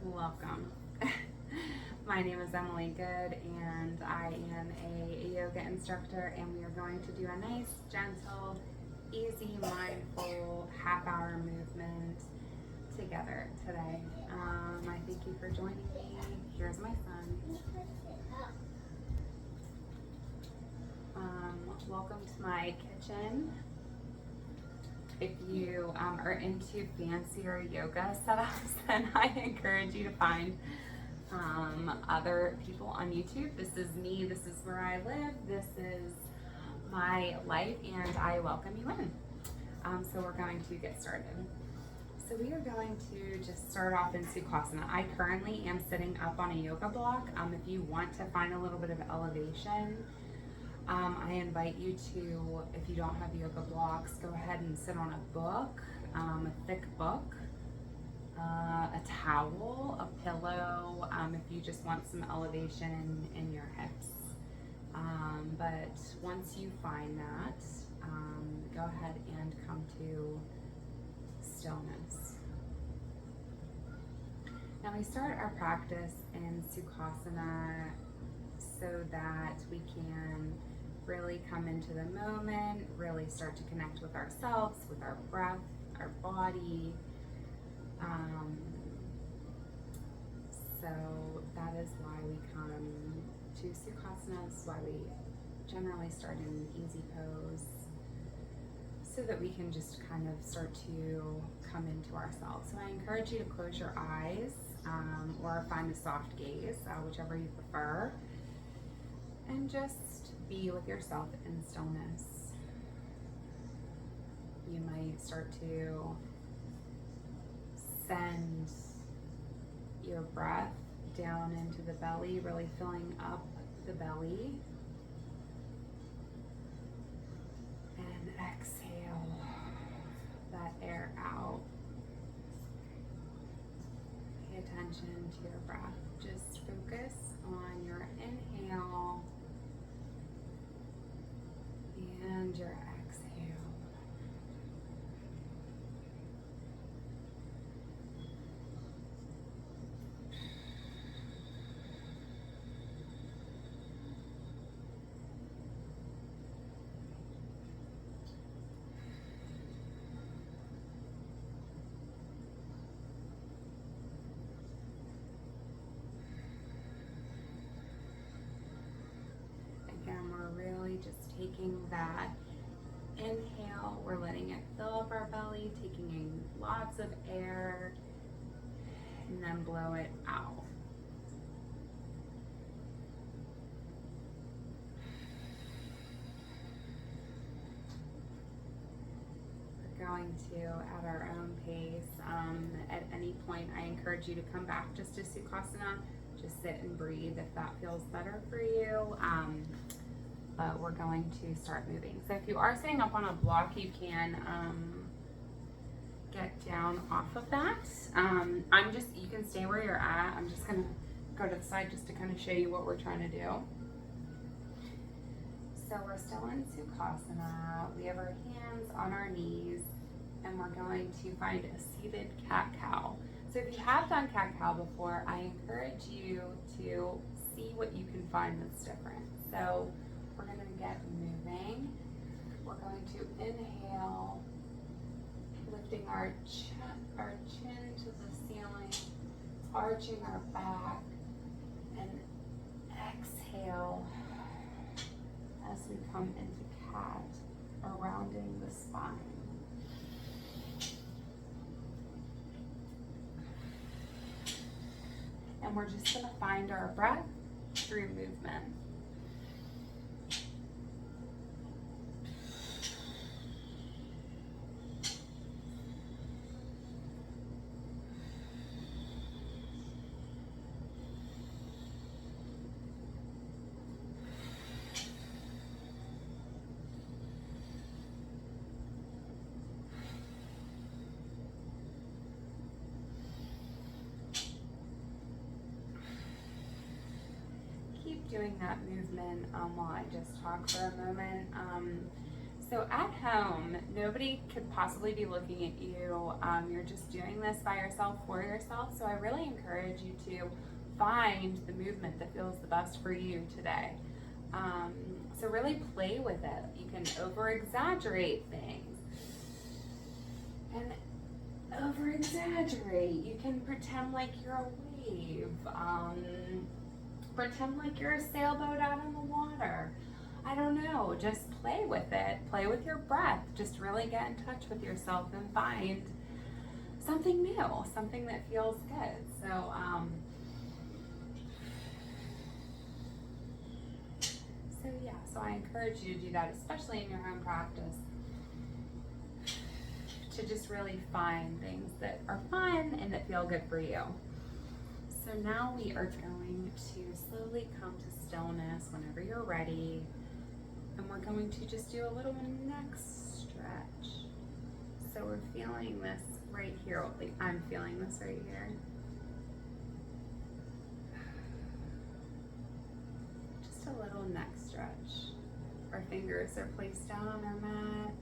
Welcome. My name is Emily Good and I am a yoga instructor, and we are going to do a nice, gentle, easy, mindful half-hour movement together today. I thank you for joining me. Here's my son. Welcome to my kitchen. If you are into fancier yoga setups, then I encourage you to find other people on YouTube. This is me, this is where I live, this is my life, and I welcome you in. So we're going to get started. So we are going to just start off in Sukhasana. I currently am sitting up on a yoga block. If you want to find a little bit of elevation, I invite you to, if you don't have yoga blocks, go ahead and sit on a book, a thick book, a towel, a pillow, if you just want some elevation in your hips. But once you find that, go ahead and come to stillness. Now we start our practice in Sukhasana so that we can really come into the moment, really start to connect with ourselves, with our breath, our body. So that is why we come to Sukhasana. This is why we generally start in an easy pose, so that we can just kind of start to come into ourselves. So I encourage you to close your eyes or find a soft gaze, whichever you prefer, and just be with yourself in stillness. You might start to send your breath down into the belly, really filling up the belly. And exhale that air out. Pay attention to your breath. Just focus on your inhale and your exhale. Again, we're really just taking that inhale, we're letting it fill up our belly, taking in lots of air, and then blow it out. We're going to, at our own pace, at any point, I encourage you to come back just to Sukhasana. Just sit and breathe if that feels better for you. But we're going to start moving. So if you are sitting up on a block, you can get down off of that. You can stay where you're at. I'm just gonna go to the side just to kind of show you what we're trying to do. So we're still in Sukhasana. We have our hands on our knees, and we're going to find a seated cat-cow. So if you have done cat-cow before, I encourage you to see what you can find that's different. So we're going to get moving. We're going to inhale, lifting our chin to the ceiling, arching our back, and exhale as we come into cat, rounding the spine. And we're just going to find our breath through movement. Doing that movement while I just talk for a moment. So at home, nobody could possibly be looking at you. You're just doing this by yourself, for yourself. So I really encourage you to find the movement that feels the best for you today. So really play with it. You can over-exaggerate things and over-exaggerate. You can pretend like you're a wave. Pretend like you're a sailboat out on the water. I don't know, just play with it. Play with your breath. Just really get in touch with yourself and find something new, something that feels good. So, so I encourage you to do that, especially in your home practice, to just really find things that are fun and that feel good for you. So now we are going to slowly come to stillness whenever you're ready. And we're going to just do a little neck stretch. So we're feeling this right here. I'm feeling this right here. Just a little neck stretch. Our fingers are placed down on our mat.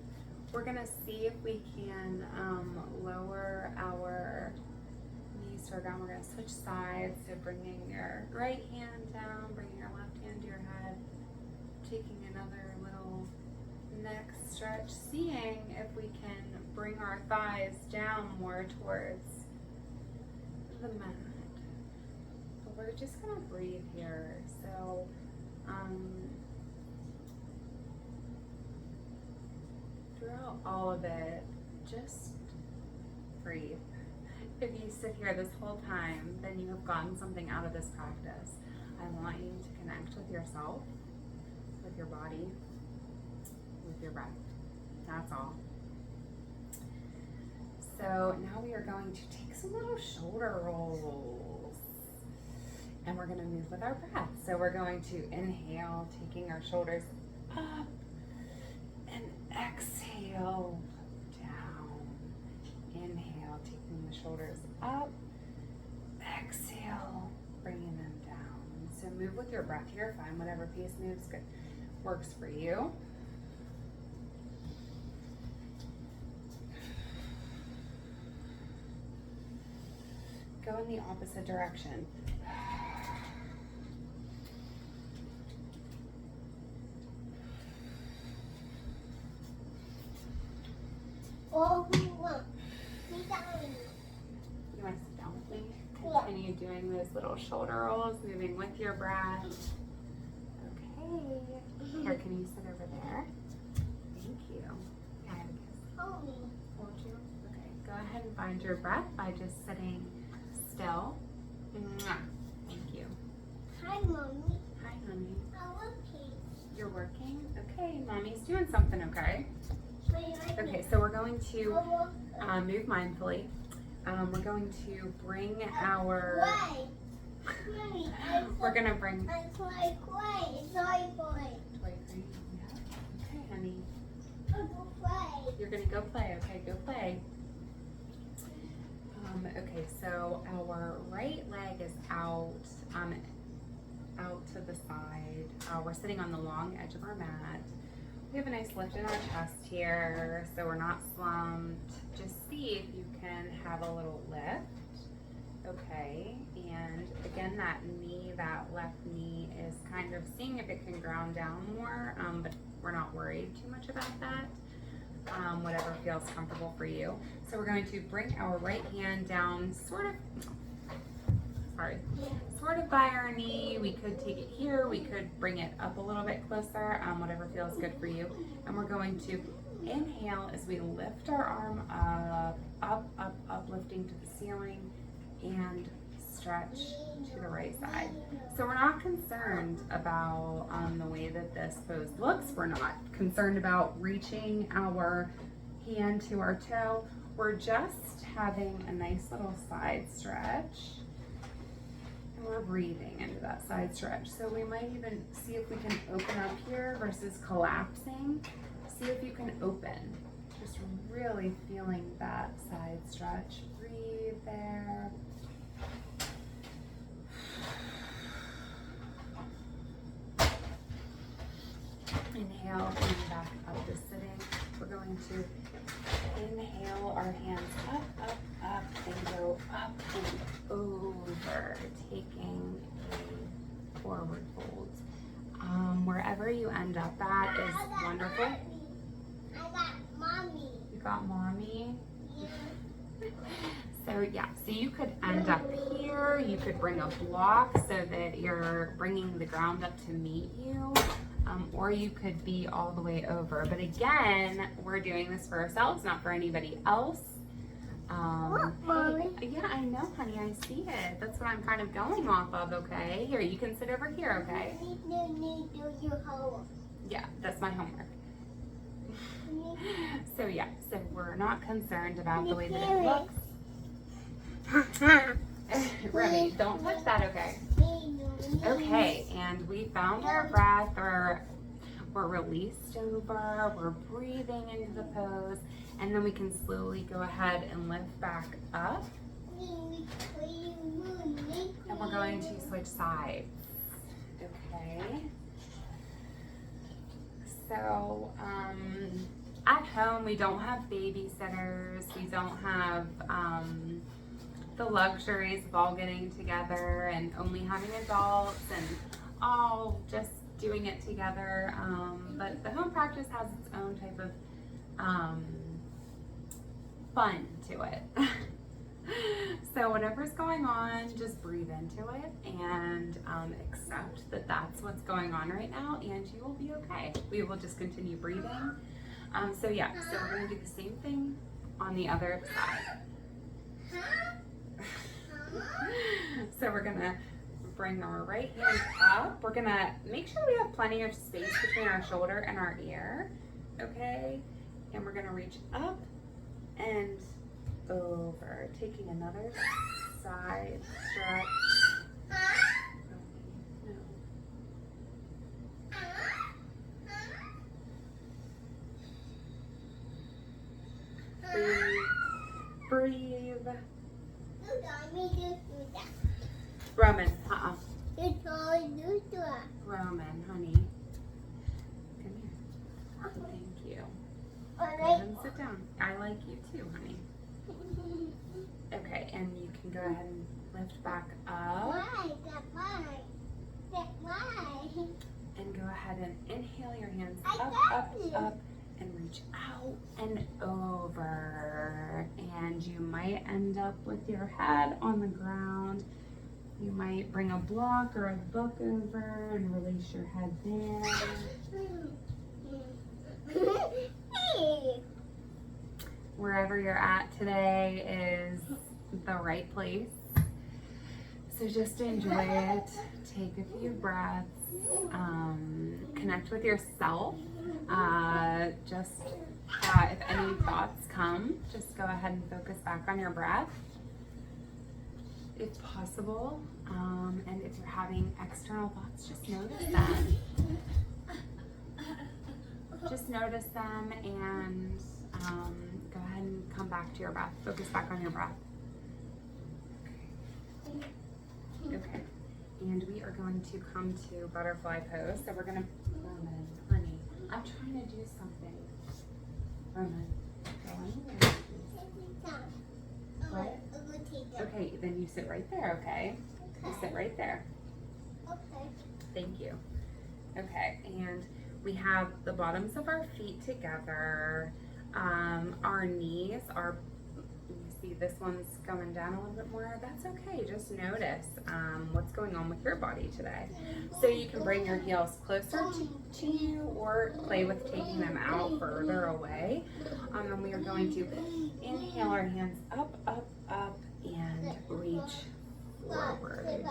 We're gonna see if we can lower our knees to our ground. We're gonna switch sides. So bringing your right hand down, bringing your left hand to your head, taking another little neck stretch, seeing if we can bring our thighs down more towards the mat. But we're just gonna breathe here. So throughout all of it, just breathe. If you sit here this whole time, then you have gotten something out of this practice. I want you to connect with yourself, with your body, with your breath. That's all. So now we are going to take some little shoulder rolls. And we're going to move with our breath. So we're going to inhale, taking our shoulders up, and exhale down. Inhale, taking the shoulders up, exhale, bringing them down. So move with your breath here. Find whatever pace moves good, works for you. Go in the opposite direction. You want to sit down with me? Continue doing those little shoulder rolls, moving with your breath. Okay. Here, can you sit over there? Thank you. Can I have a kiss? Hold me. Hold you? Okay. Go ahead and find your breath by just sitting still. Mwah. Thank you. Hi, Mommy. Hi, honey. I'm working. You're working? Okay. Mommy's doing something, okay? Okay, so we're going to move mindfully. We're going to bring our... We're going to bring... Toy crane. Toy crane? Yeah. Okay, honey. You're going to go play. Okay, go play. Okay, so our right leg is out to the side. We're sitting on the long edge of our mat. We have a nice lift in our chest here, so we're not slumped. Just see if you can have a little lift. Okay, and again, that left knee is kind of seeing if it can ground down more, but we're not worried too much about that. Whatever feels comfortable for you. So we're going to bring our right hand down sort of by our knee. We could take it here, we could bring it up a little bit closer, whatever feels good for you. And we're going to inhale as we lift our arm up, lifting to the ceiling, and stretch to the right side. So we're not concerned about the way that this pose looks. We're not concerned about reaching our hand to our toe. We're just having a nice little side stretch. And we're breathing into that side stretch. So we might even see if we can open up here versus collapsing. See if you can open. Just really feeling that side stretch. Breathe there. Inhale, coming back up to sitting. up and over, taking a forward fold. Wherever you end up at is wonderful. I got mommy. You got mommy? Yeah. So yeah, so you could end up here, you could bring a block so that you're bringing the ground up to meet you, or you could be all the way over. But again, we're doing this for ourselves, not for anybody else. Mommy. Yeah, I know, honey, I see it. That's what I'm kind of going off of, okay? Here, you can sit over here, okay? Need do your homework. Yeah, that's my homework. So yeah, so we're not concerned about the way that it looks. Remy, don't touch that, okay? Okay, and we found our breath, we're released over, we're breathing into the pose, and then we can slowly go ahead and lift back up. And we're going to switch sides. Okay. So, at home we don't have babysitters, we don't have the luxuries of all getting together and only having adults and all just doing it together, but the home practice has its own type of fun to it. So whatever's going on, just breathe into it and accept that that's what's going on right now, and you will be okay. We will just continue breathing. So yeah, so we're going to do the same thing on the other side. So we're gonna bring our right hand up. We're gonna make sure we have plenty of space between our shoulder and our ear, okay? And we're gonna reach up and over, taking another side stretch. Breathe. Roman, Roman, honey. Come here. Thank you. Go ahead and sit down. I like you too, honey. Okay, and you can go ahead and lift back up. And go ahead and inhale your hands up, up, and reach out and over. And you might end up with your head on the ground. You might bring a block or a book over and release your head there. Wherever you're at today is the right place. So just enjoy it. Take a few breaths. Connect with yourself. If any thoughts come, just go ahead and focus back on your breath, if possible. And if you're having external thoughts, just notice them. Just notice them and go ahead and come back to your breath. Focus back on your breath. Okay. And we are going to come to butterfly pose. So we're gonna, Roman, honey, I'm trying to do something. Roman, go on. What? Okay, then you sit right there, okay? You sit right there. Okay. Thank you. Okay, and we have the bottoms of our feet together. Our knees are, you see this one's going down a little bit more. That's okay, just notice what's going on with your body today. So you can bring your heels closer to you or play with taking them out further away. And we are going to inhale our hands up, up, up, and reach forward.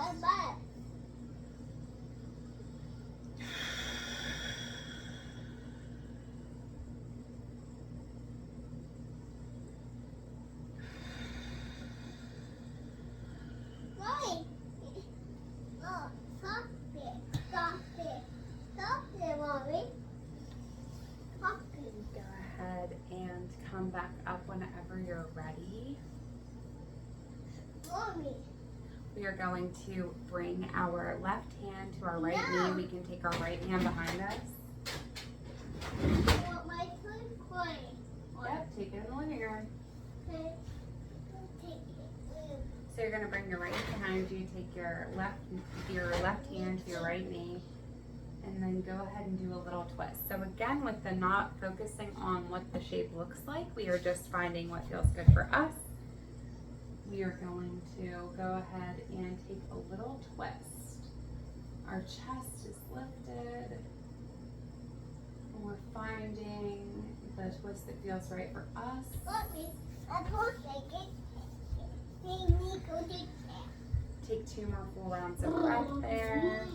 Go ahead and come back up whenever you're ready. We are going to bring our left hand to our right knee. We can take our right hand behind us. Yep, take it in the living room. So you're going to bring your right behind you, take your left hand to your right knee, and then go ahead and do a little twist. So again, with the not focusing on what the shape looks like, we are just finding what feels good for us. We are going to go ahead and take a little twist. Our chest is lifted. We're finding the twist that feels right for us. Take 2 more full rounds of breath there.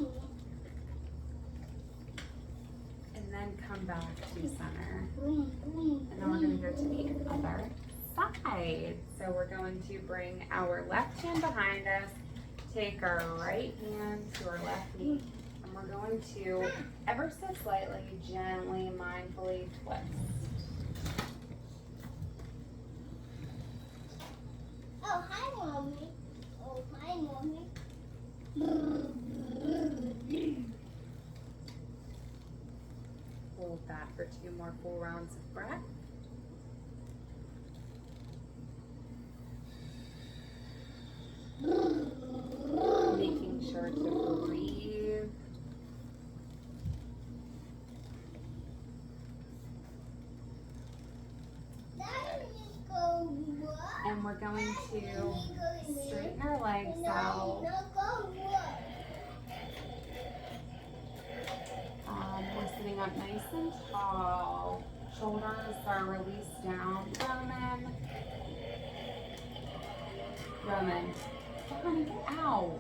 And then come back to center. And then we're going to go to the other side. So we're going to bring our left hand behind us, take our right hand to our left knee, and we're going to ever so slightly, gently, mindfully twist. Oh, hi, Mommy. Oh, hi, Mommy. Hold that for 2 more full rounds of breath. Making sure to breathe. And we're going to straighten our legs out. We're sitting up nice and tall. Shoulders are released down. Roman, honey, get out.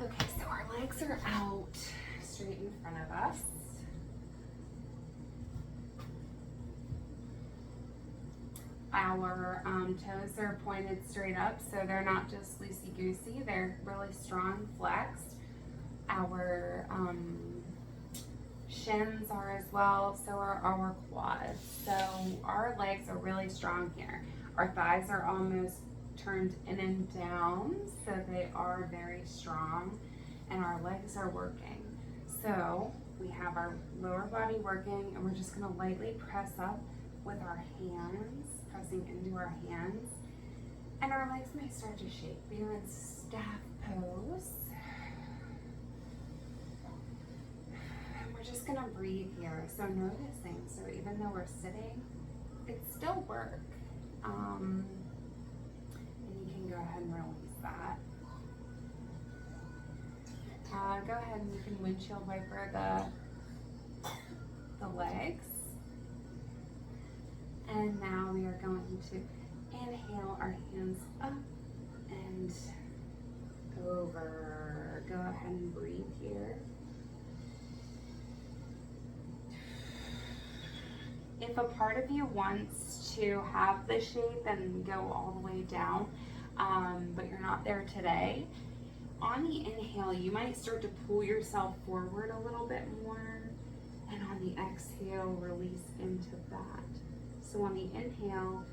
Okay, so our legs are out straight in front of us. Our toes are pointed straight up, so they're not just loosey-goosey, they're really strong, flexed. Our shins are as well, so are our quads. So our legs are really strong here. Our thighs are almost turned in and down, so they are very strong, and our legs are working. So we have our lower body working, and we're just going to lightly press up with our hands, pressing into our hands, and our legs may start to shake. We are in staff pose, and we're just going to breathe here. So noticing, so even though we're sitting, it's still work. And you can go ahead and release that. Go ahead and you can windshield wiper the legs. And now we are going to inhale our hands up and over. Go ahead and breathe here. If a part of you wants to have the shape and go all the way down, but you're not there today, on the inhale, you might start to pull yourself forward a little bit more, and on the exhale, release into that. So on the inhale,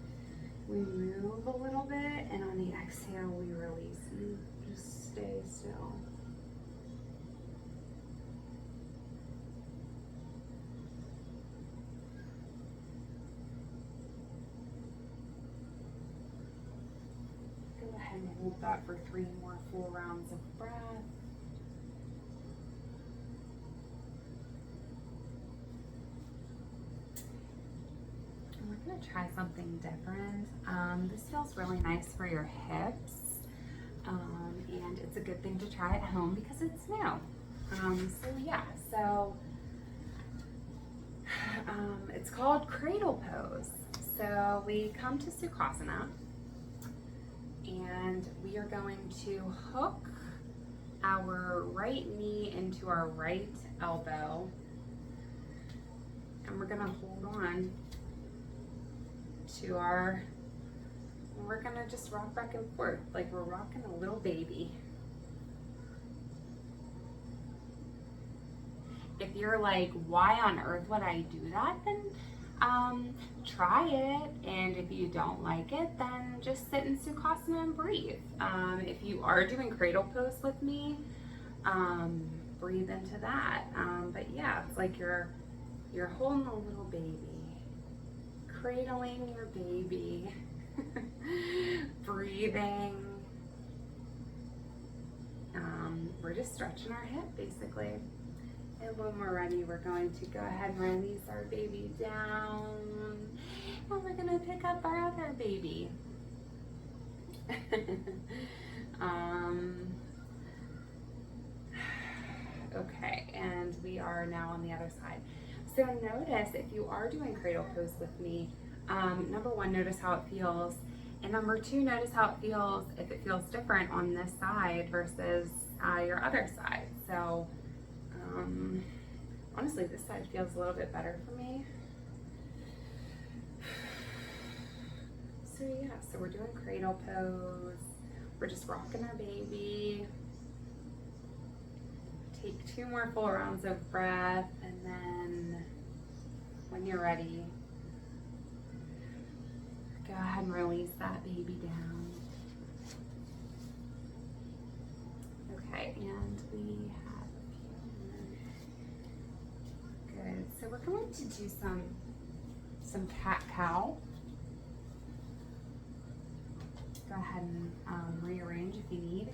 we move a little bit, and on the exhale, we release and just stay still. Go ahead and hold that for 3 more full rounds of breath. We're going to try something different. This feels really nice for your hips, and it's a good thing to try at home because it's new. It's called Cradle Pose. So we come to Sukhasana, and we are going to hook our right knee into our right elbow, and we're going to hold on to our, we're gonna just rock back and forth like we're rocking a little baby. If you're like, why on earth would I do that? Then try it. And if you don't like it, then just sit in Sukhasana and breathe. If you are doing cradle pose with me, breathe into that. But yeah, it's like you're holding a little baby, cradling your baby, breathing. We're just stretching our hip basically. And when we're ready, we're going to go ahead and release our baby down. And we're gonna pick up our other baby. Okay, and we are now on the other side. So notice if you are doing cradle pose with me, number one, notice how it feels. And number two, notice how it feels if it feels different on this side versus your other side. So honestly, this side feels a little bit better for me. So yeah, so we're doing cradle pose. We're just rocking our baby. Take 2 more full rounds of breath, and then when you're ready, go ahead and release that baby down. Okay, and we have a few more. Good. So we're going to do some cat-cow. Go ahead and rearrange if you need.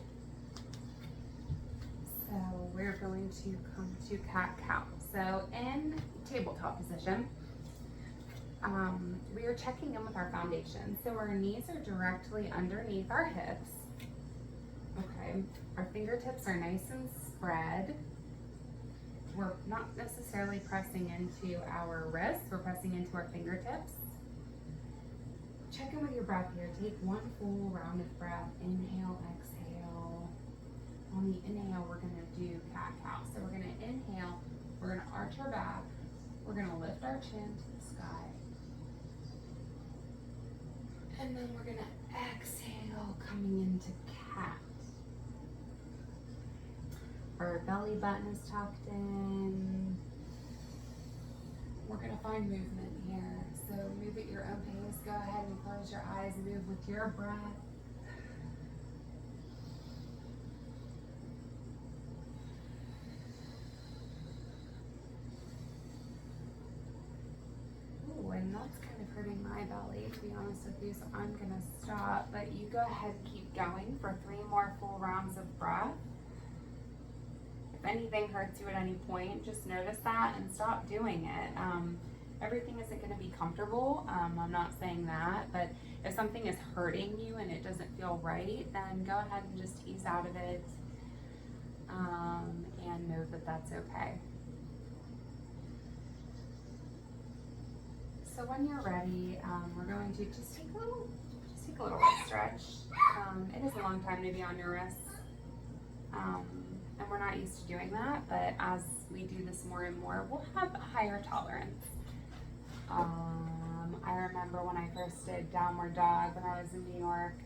So we're going to come to cat-cow. So in tabletop position, we are checking in with our foundation. So our knees are directly underneath our hips. Okay, our fingertips are nice and spread. We're not necessarily pressing into our wrists, we're pressing into our fingertips. Check in with your breath here. Take 1 full round of breath. Inhale, exhale. On the inhale, we're gonna do cat-cow. So we're gonna inhale, we're gonna arch our back, we're gonna lift our chin to the sky. And then we're gonna exhale, coming into cat. Our belly button is tucked in. We're gonna find movement here. So move at your own pace. Go ahead and close your eyes, move with your breath. Ooh, and that's kind of hurting my belly, to be honest with you, so I'm gonna stop. But you go ahead and keep going for 3 more full rounds of breath. If anything hurts you at any point, just notice that and stop doing it. Everything isn't going to be comfortable. I'm not saying that, but if something is hurting you and it doesn't feel right, then go ahead and just ease out of it and know that that's okay. So when you're ready, we're going to just take a little wrist stretch. It is a long time to be on your wrists. And we're not used to doing that, but as we do this more and more, we'll have a higher tolerance. I remember when I first did downward dog when I was in New York,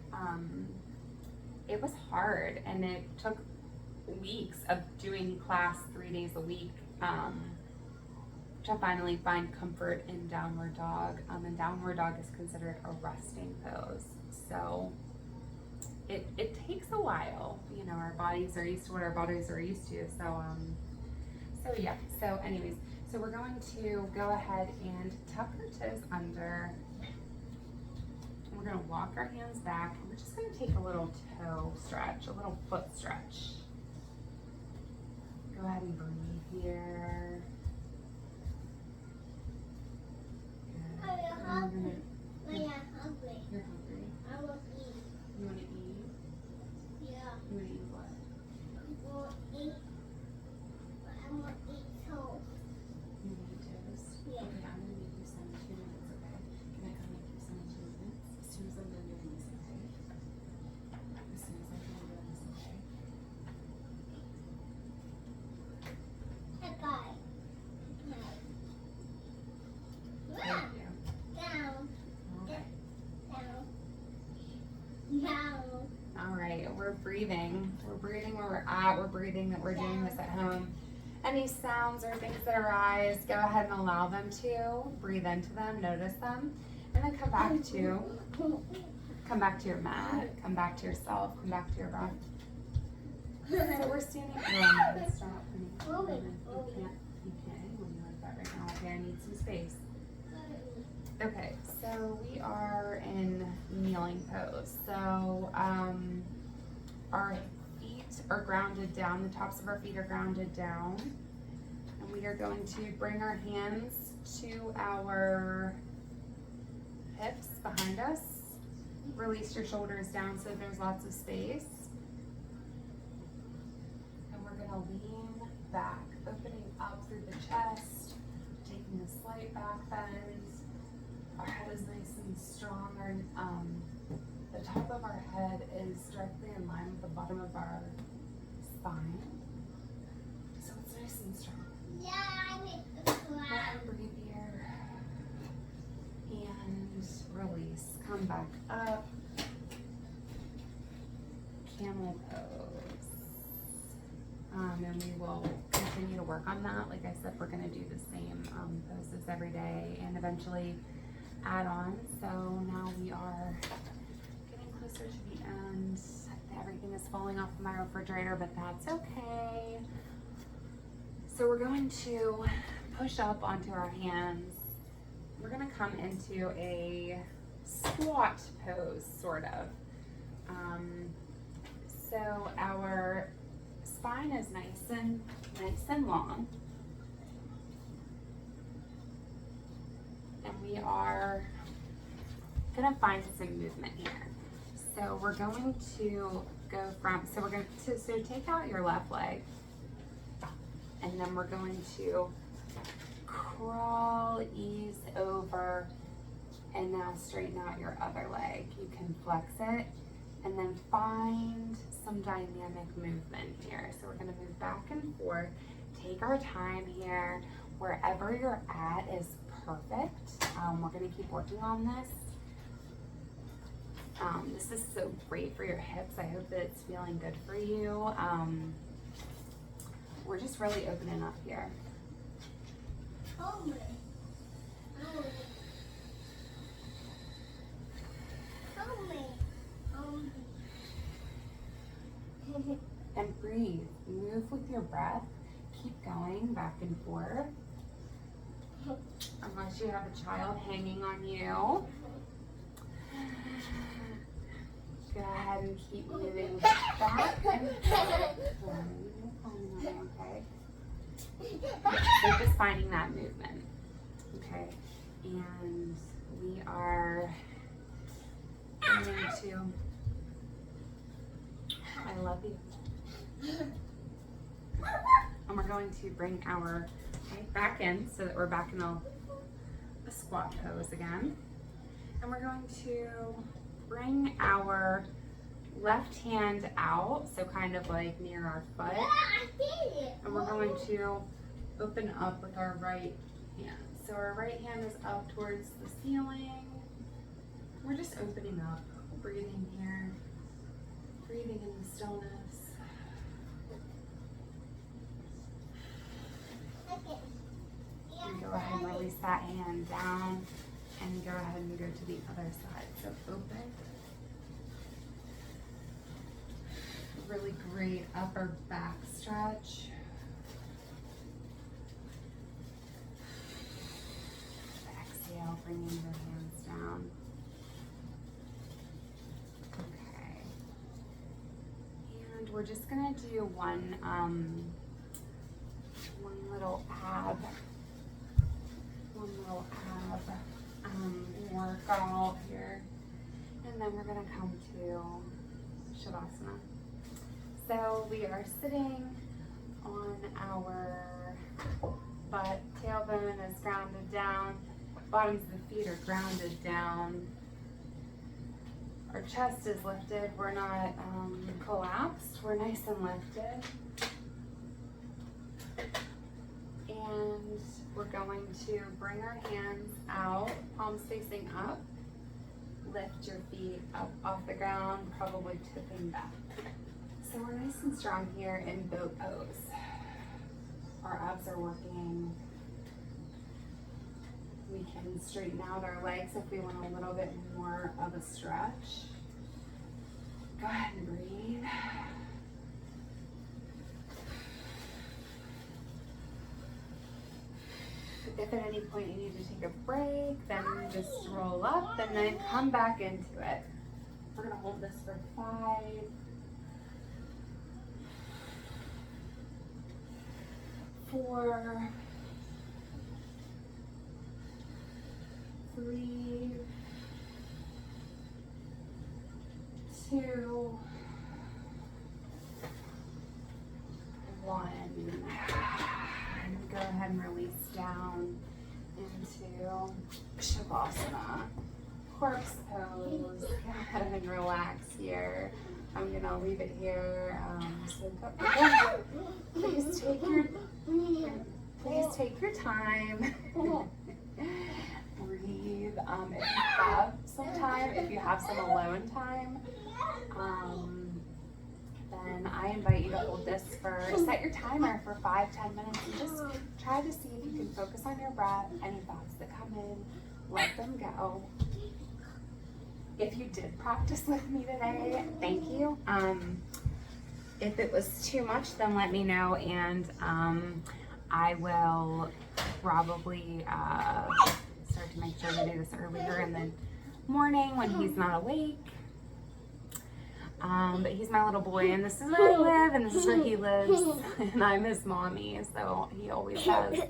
it was hard, and it took weeks of doing class 3 days a week to finally find comfort in downward dog. And downward dog is considered a resting pose, so it takes a while. You know, our bodies are used to what our bodies are used to. So yeah. So anyways, so we're going to go ahead and tuck our toes under. We're going to walk our hands back, and we're just going to take a little toe stretch, a little foot stretch. Go ahead and breathe here. Good. Are you hungry? You're hungry. You're hungry. I want to eat. You want to eat? Yeah. You want to eat what? I want to eat. I want to eat toast. You want to eat toast? Yeah. Okay, I'm going to make you some in 2 minutes, okay? Can I come make you some in 2 minutes? As soon as I'm done doing this, okay? As soon as I'm done doing this, okay? Hey, guy. Thank you. Down. we're breathing. We're breathing where we're at. We're breathing that we're doing this at home. Any sounds or things that arise, go ahead and allow them to. Breathe into them, notice them, and then come back to your mat, come back to yourself, come back to your breath. So we're standing. No, stop. You can't angle me like that right now. Okay, I need some space. Okay, so we are in kneeling pose. So our feet are grounded down, the tops of our feet are grounded down. And we are going to bring our hands to our hips behind us. Release your shoulders down so there's lots of space. And we're gonna lean back, opening up through the chest, taking a slight back bend. Our head is nice and strong. The top of our head is directly in line with the bottom of our spine. So it's nice and strong. Yeah, I make the clap. And breathe here. And release. Come back up. Camel pose. And we will continue to work on that. Like I said, we're going to do the same poses every day and eventually add on. So now we are getting closer to the end. Everything is falling off my refrigerator, but that's okay. So we're going to push up onto our hands. We're going to come into a squat pose, sort of. So our spine is nice and long. And we are gonna find some movement here. So we're going to go from, so take out your left leg, and then we're going to crawl, ease over, and now straighten out your other leg. You can flex it, and then find some dynamic movement here. So we're gonna move back and forth, take our time here. Wherever you're at is perfect. We're gonna keep working on this. This is so great for your hips. I hope that it's feeling good for you. We're just really opening up here. Hold me. Hold me. Hold me. Hold me. And breathe. Move with your breath. Keep going back and forth. Unless you have a child hanging on you. Go ahead and keep moving back and forth. Okay. So just finding that movement. Okay. And we are going to, I love you. And we're going to bring our right back in so that we're back in a squat pose again. And we're going to bring our left hand out, so kind of like near our foot. And we're going to open up with our right hand. So our right hand is up towards the ceiling. We're just opening up, breathing here, breathing in the stillness. And go ahead and release that hand down and go ahead and go to the other side. So open. Really great upper back stretch. Exhale, bringing your hands down. Okay. And we're just gonna do one little ab workout here, and then we're gonna come to Shavasana. So we are sitting on our butt, tailbone is grounded down, bottoms of the feet are grounded down. Our chest is lifted, we're not collapsed, we're nice and lifted. And we're going to bring our hands out, palms facing up, lift your feet up off the ground, probably tipping back. So we're nice and strong here in boat pose. Our abs are working. We can straighten out our legs if we want a little bit more of a stretch. Go ahead and breathe. If at any point you need to take a break, then just roll up and then come back into it. We're gonna hold this for 5, 4, 3, 2, 1. And go ahead and release down into Shavasana. Corpse pose. Go ahead and relax here. I'm gonna leave it here. So please take your time. Breathe. If you have some time, if you have some alone time, then I invite you to hold this set your timer for 5-10 minutes and just try to see if you can focus on your breath. Any thoughts that come in, let them go. If you did practice with me today, thank you. If it was too much, then let me know, and I will probably start to make sure to do this earlier in the morning when he's not awake. But he's my little boy, and this is where I live, and this is where he lives, and I'm his mommy, so he always has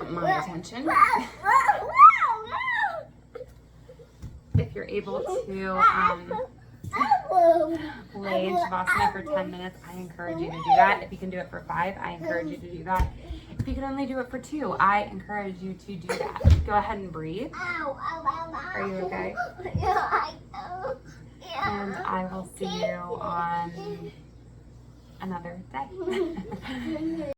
my attention. If you're able to lay in Shavasana for 10 minutes, I encourage you to do that. If you can do it for 5, I encourage you to do that. If you can only do it for 2, I encourage you to do that. Go ahead and breathe. Are you okay? And I will see you on another day.